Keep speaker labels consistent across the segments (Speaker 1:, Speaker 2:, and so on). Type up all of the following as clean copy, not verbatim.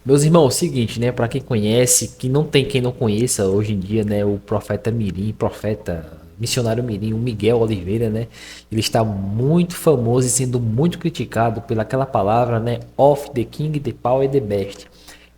Speaker 1: Meus irmãos, é o seguinte, né? Para quem conhece, que não tem quem não conheça hoje em dia, né? O profeta Mirim, profeta missionário Mirim, o Miguel Oliveira, né? Ele está muito famoso e sendo muito criticado pelaquela palavra, né? Of the King, the Power, the Best.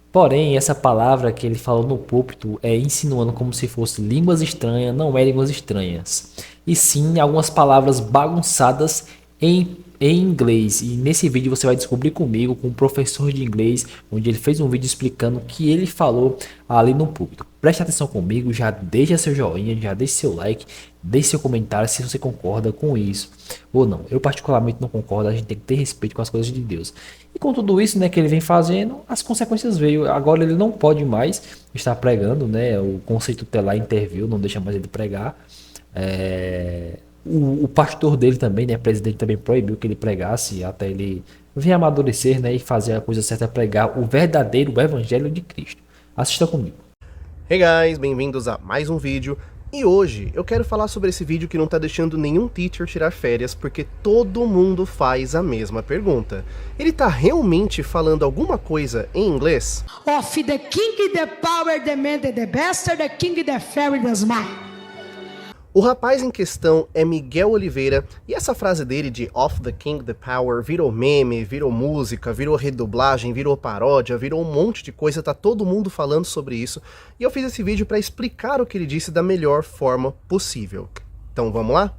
Speaker 1: Porém, essa palavra que ele falou no púlpito é insinuando como se fosse línguas estranhas, não é línguas estranhas. E sim algumas palavras bagunçadas em inglês. E nesse vídeo você vai descobrir comigo, com um professor de inglês, onde ele fez um vídeo explicando o que ele falou ali no púlpito. Preste atenção comigo, já deixa seu joinha, já deixa seu like, deixe seu comentário se você concorda com isso ou não. Eu particularmente não concordo, a gente tem que ter respeito com as coisas de Deus. E com tudo isso, né, que ele vem fazendo, as consequências veio. Agora ele não pode mais estar pregando, né? O conceito tutelar interviu, não deixa mais ele pregar. O pastor dele também, né, presidente, também proibiu que ele pregasse até ele vir amadurecer, né, e fazer a coisa certa, pregar o verdadeiro evangelho de Cristo. Assista comigo.
Speaker 2: Hey guys, bem-vindos a mais um vídeo. E hoje eu quero falar sobre esse vídeo que não tá deixando nenhum teacher tirar férias, porque todo mundo faz a mesma pergunta. Ele tá realmente falando alguma coisa em inglês?
Speaker 3: Of the king, the power, the man, the bastard, the king, the fairy, the smile.
Speaker 2: O rapaz em questão é Miguel Oliveira, e essa frase dele de Of the King, the Power virou meme, virou música, virou redublagem, virou paródia, virou um monte de coisa, tá todo mundo falando sobre isso, e eu fiz esse vídeo para explicar o que ele disse da melhor forma possível. Então vamos lá?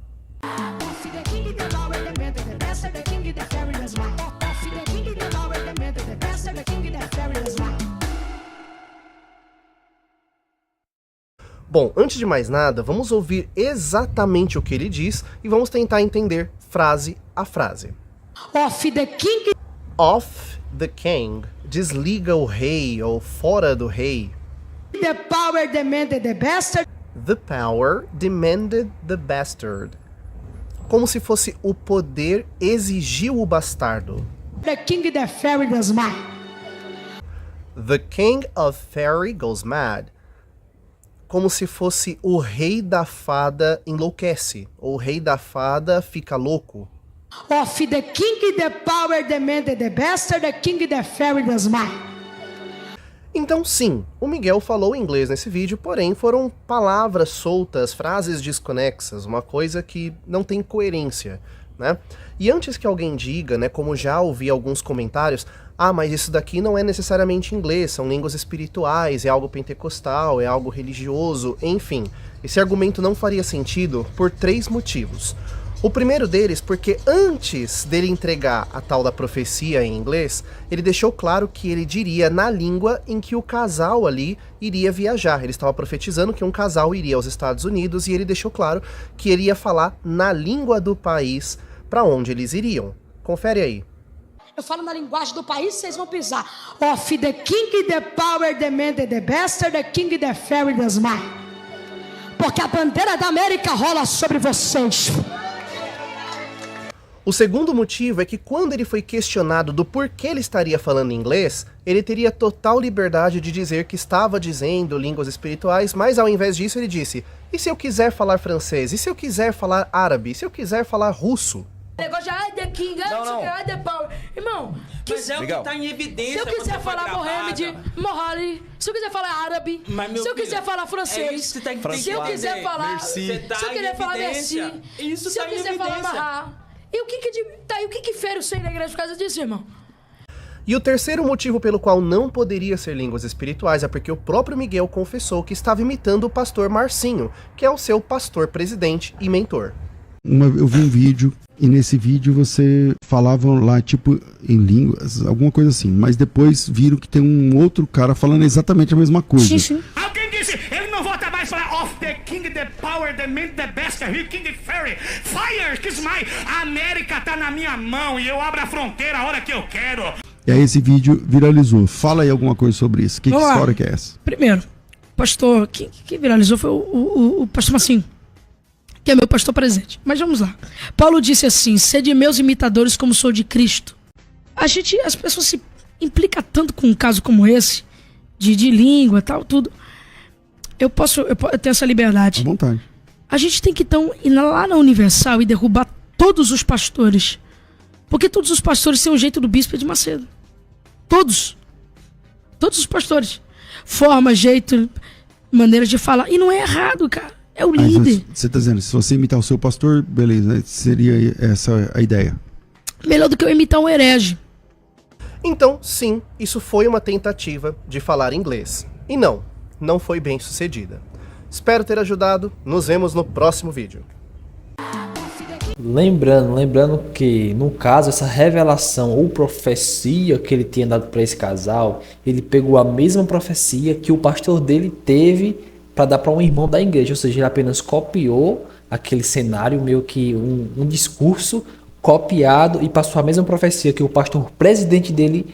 Speaker 2: Bom, antes de mais nada, vamos ouvir exatamente o que ele diz e vamos tentar entender frase a frase.
Speaker 3: Of the king.
Speaker 2: Of the king. Desliga o rei ou fora do rei.
Speaker 3: The power demanded the bastard.
Speaker 2: The power demanded the bastard. Como se fosse o poder exigiu o bastardo.
Speaker 3: The king, the fairy, the smile.
Speaker 2: The king of fairy goes mad. Como se fosse o rei da fada enlouquece, ou o rei da fada fica louco.
Speaker 3: Of the king, the power demanded the bastard, the king, the fairy, the smile.
Speaker 2: Então sim, o Miguel falou inglês nesse vídeo, porém foram palavras soltas, frases desconexas, uma coisa que não tem coerência, né? E antes que alguém diga, né, como já ouvi alguns comentários, ah, mas isso daqui não é necessariamente inglês, são línguas espirituais, é algo pentecostal, é algo religioso, enfim. Esse argumento não faria sentido por 3 motivos. O primeiro deles, porque antes dele entregar a tal da profecia em inglês, ele deixou claro que ele diria na língua em que o casal ali iria viajar. Ele estava profetizando que um casal iria aos Estados Unidos e ele deixou claro que ele ia falar na língua do país para onde eles iriam. Confere aí.
Speaker 3: Eu falo na linguagem do país, vocês vão pisar. Of the king, the power demanded the bastard, the king, the fairy, the smile. Porque a bandeira da América rola sobre vocês.
Speaker 2: O segundo motivo é que quando ele foi questionado do porquê ele estaria falando inglês, ele teria total liberdade de dizer que estava dizendo línguas espirituais, mas ao invés disso ele disse, e se eu quiser falar francês? E se eu quiser falar árabe? E se eu quiser falar russo?
Speaker 3: O negócio de ai, the king, ai, the power. Irmão,
Speaker 4: mas é o que tá em evidência.
Speaker 3: se eu quiser falar Mohamed, Mohali, se eu quiser falar árabe, se eu quiser falar francês, se eu quiser falar, se eu quiser falar merci, se eu quiser falar Mahá. E o que fere o seio da igreja por causa disso, irmão?
Speaker 2: E o terceiro motivo pelo qual não poderia ser línguas espirituais é porque o próprio Miguel confessou que estava imitando o pastor Marcinho, que é o seu pastor presidente e mentor.
Speaker 5: Eu vi um vídeo, e nesse vídeo você falava lá, tipo, em línguas, alguma coisa assim, mas depois viram que tem um outro cara falando exatamente a mesma coisa.
Speaker 3: Sim.
Speaker 6: Alguém disse, ele não volta mais para of the king, the power, the man, the best, the king, the fairy, fire, kiss my, a América tá na minha mão e eu abro a fronteira a hora que eu quero.
Speaker 5: E aí esse vídeo viralizou. Fala aí alguma coisa sobre isso. Que história que é essa?
Speaker 7: Primeiro, pastor, que viralizou foi o pastor Massinho, que é meu pastor presente. Mas vamos lá. Paulo disse assim, sede meus imitadores como sou de Cristo. As pessoas se implicam tanto com um caso como esse, de língua e tal, tudo. Eu tenho essa liberdade.
Speaker 5: À vontade.
Speaker 7: A gente tem que então ir lá na Universal e derrubar todos os pastores. Porque todos os pastores têm um jeito do bispo de Macedo. Todos. Todos os pastores. Forma, jeito, maneiras de falar. E não é errado, cara. É o líder.
Speaker 5: Você tá dizendo, se você imitar o seu pastor, beleza, seria essa a ideia.
Speaker 7: Melhor do que eu imitar um herege.
Speaker 2: Então, sim, isso foi uma tentativa de falar inglês. E não foi bem sucedida. Espero ter ajudado. Nos vemos no próximo vídeo.
Speaker 1: Lembrando que, no caso, essa revelação ou profecia que ele tinha dado para esse casal, ele pegou a mesma profecia que o pastor dele teve para dar para um irmão da igreja, ou seja, ele apenas copiou aquele cenário, meio que um discurso copiado, e passou a mesma profecia que o pastor presidente dele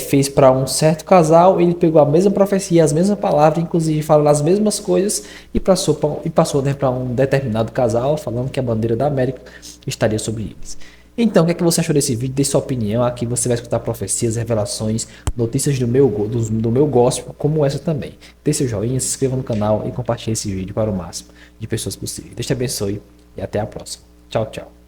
Speaker 1: fez para um certo casal. Ele pegou a mesma profecia, as mesmas palavras, inclusive falando as mesmas coisas, e passou para um determinado casal, falando que a bandeira da América estaria sobre eles. Então, o que é que você achou desse vídeo? Dê sua opinião. Aqui você vai escutar profecias, revelações, notícias do meu gospel, como essa também. Dê seu joinha, se inscreva no canal e compartilhe esse vídeo para o máximo de pessoas possível. Deus te abençoe e até a próxima. Tchau, tchau.